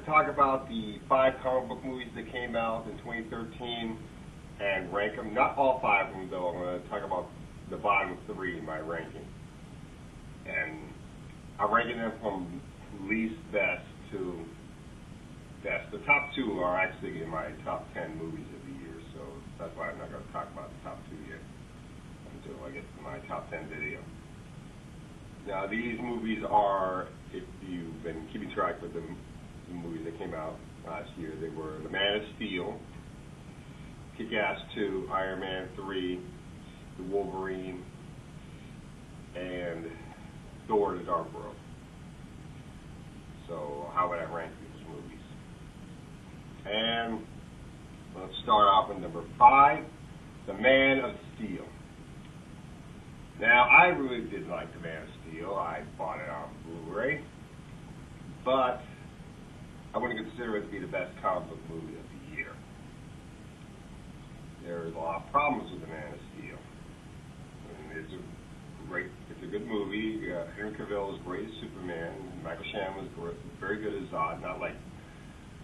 talk about the 5 comic book movies that came out in 2013 and rank them. Not all 5 of them, though. I'm going to talk about the bottom 3 in my ranking. And I'm ranking them from least best to best. The top 2 are actually in my top 10 movies of the year, so that's why I'm not going to talk about the top 2 yet until I get to my top 10 video. Now, these movies are, if you've been keeping track with the movies that came out last year, they were The Man of Steel, Kick-Ass 2, Iron Man 3, The Wolverine, and Thor: The Dark World. So, how would I rank these movies? And let's start off with number 5, The Man of Steel. Now, I really did like The Man of Steel. I bought it on Blu-ray, but I wouldn't consider it to be the best comic book movie of the year. There's a lot of problems with The Man of Steel. I mean, it's a good movie. Henry Cavill is great as Superman. Michael Shannon was very good as Zod, not like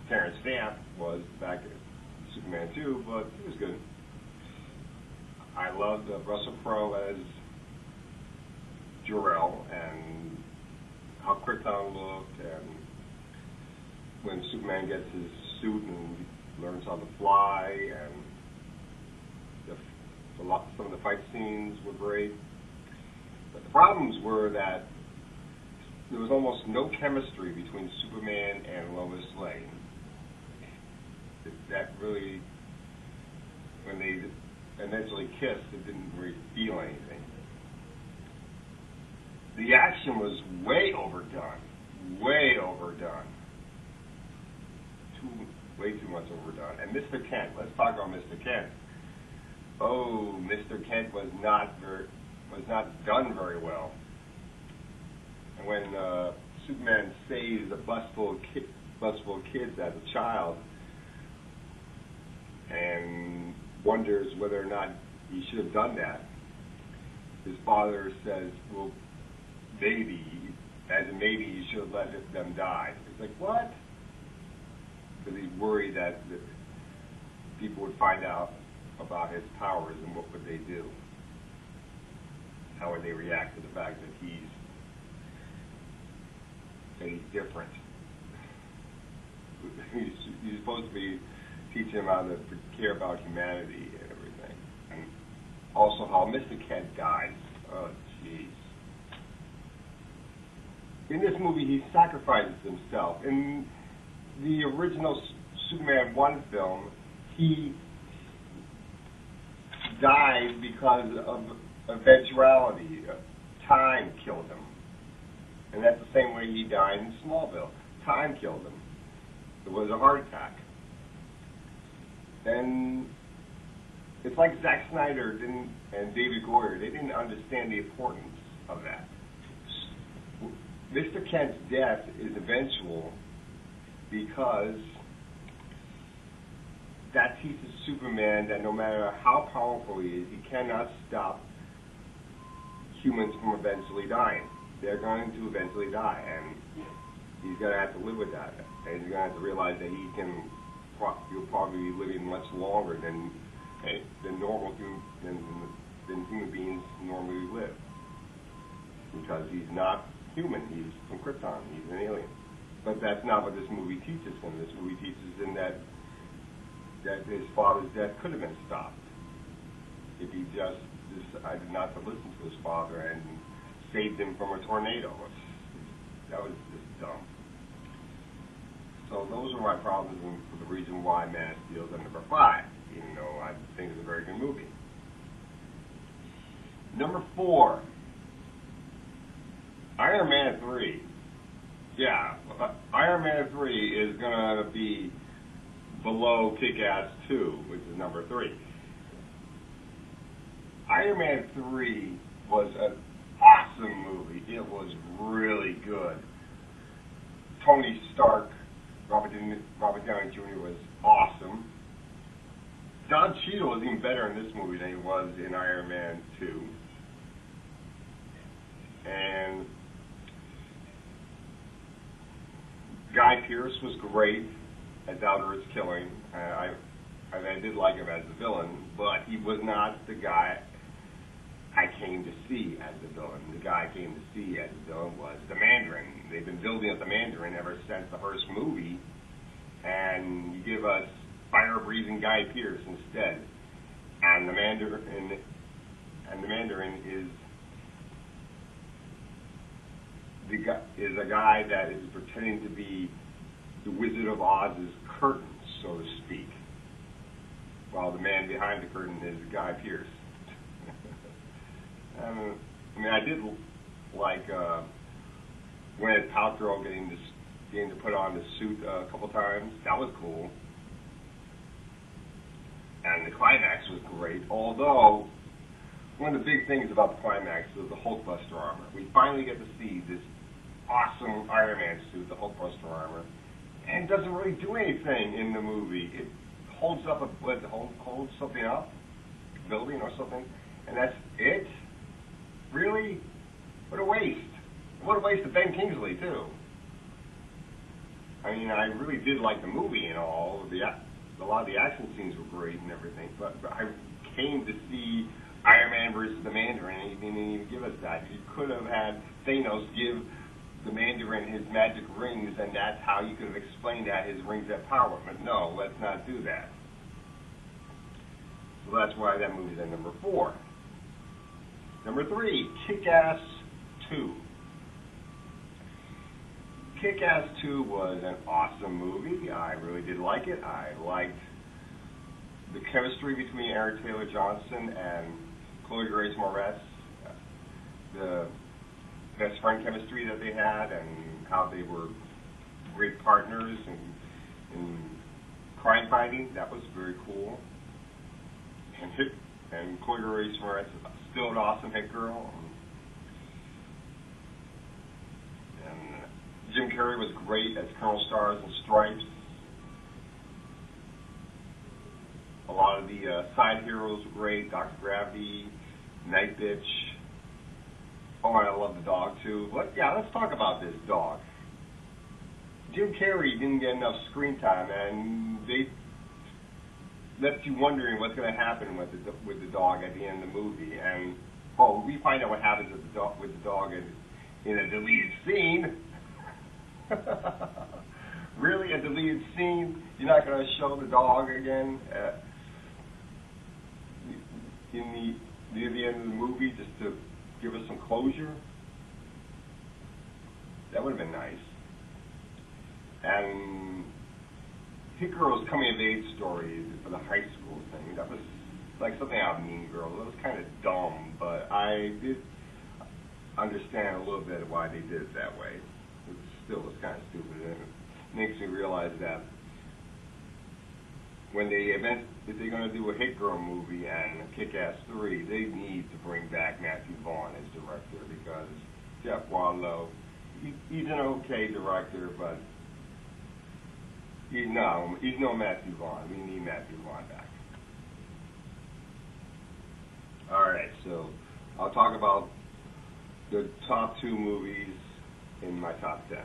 Terrence Stamp was back in Superman 2, but he was good. I loved Russell Crowe as Jor-El and how Krypton looked, and when Superman gets his suit and learns how to fly, and some of the fight scenes were great. But the problems were that there was almost no chemistry between Superman and Lois Lane. That really, when they eventually kissed, it didn't really feel anything. The action was way overdone. Way overdone. Way too much overdone. And Mr. Kent, let's talk about Mr. Kent. Oh, Mr. Kent was not done very well. And when Superman saves a bus full of kids as a child and wonders whether or not he should have done that, his father says, well, maybe you should have let them die. It's like, what? Because he's worried that people would find out about his powers and what would they do. How would they react to the fact that he's different? He's supposed to be teaching him how to care about humanity and everything. And also how Mr. Kent dies. Oh, jeez. In this movie, he sacrifices himself. In the original Superman 1 film, he died because of eventuality. Time killed him. And that's the same way he died in Smallville. Time killed him. It was a heart attack. And it's like Zack Snyder and David Goyer, they didn't understand the importance of that. Mr. Kent's death is eventual because that teaches Superman that no matter how powerful he is, he cannot stop humans from eventually dying. They're going to eventually die, and he's going to have to live with that. And he's going to have to realize that he'll probably be living much longer than human beings normally live, because he's not human. He's from Krypton. He's an alien. But that's not what this movie teaches him. This movie teaches him that his father's death could have been stopped if he just decided not to listen to his father and saved him from a tornado. That was just dumb. So those are my problems for the reason why Man of Steel is at number 5, even though I think it's a very good movie. Number 4, Iron Man 3. Yeah, Iron Man 3 is going to be below Kick-Ass 2, which is number 3. Iron Man 3 was an awesome movie. It was really good. Tony Stark, Robert Downey Jr. was awesome. Don Cheadle was even better in this movie than he was in Iron Man 2. And Guy Guy Pearce was great as Aldous Killing. I did like him as the villain, but he was not the guy I came to see as the villain. The guy I came to see as the villain was the Mandarin. They've been building up the Mandarin ever since the first movie, and you give us fire-breathing Guy Pearce instead, and the Mandarin is a guy that is pretending to be the Wizard of Oz's curtain, so to speak, while the man behind the curtain is Guy Pearce. I did like Gwyneth Paltrow getting to put on the suit a couple times. That was cool. And the climax was great, although one of the big things about the climax was the Hulkbuster armor. We finally get to see this awesome Iron Man suit, the Hulkbuster armor, and it doesn't really do anything in the movie. It holds something up, a building or something, and that's it? Really? What a waste. What a waste of Ben Kingsley, too. I mean, I really did like the movie and all. A lot of the action scenes were great and everything, but I came to see Iron Man versus the Mandarin, and he didn't even give us that. You could have had Thanos give the Mandarin his magic rings, and that's how you could have explained that his rings have power. But no, let's not do that. So that's why that movie's at number 4. Number 3, Kick-Ass 2. Kick-Ass 2 was an awesome movie. I really did like it. I liked the chemistry between Aaron Taylor-Johnson and Chloe Grace Moretz, the best friend chemistry that they had, and how they were great partners in crime fighting. That was very cool. And Chloe Grace Moretz is still an awesome hit girl. And Jim Carrey was great as Colonel Stars and Stripes. A lot of the side heroes were great. Dr. Gravity, Night Bitch. Oh, I love the dog too. But yeah, let's talk about this dog. Jim Carrey didn't get enough screen time, and they left you wondering what's going to happen with the dog at the end of the movie. And we find out what happens with the dog in a deleted scene. Really, a deleted scene? You're not going to show the dog again near the end of the movie just to give us some closure? That would have been nice. And Hit Girl's coming of age story for the high school thing, that was like something out of Mean Girls. It was kind of dumb, but I did understand a little bit why they did it that way. It still was kind of stupid, and it makes me realize that when if they're going to do a Hit Girl movie and Kick-Ass 3, they need to bring back Matthew Vaughn as director, because Jeff Wadlow, he's an okay director, but he's no Matthew Vaughn. We need Matthew Vaughn back. Alright, so I'll talk about the top 2 movies in my top 10.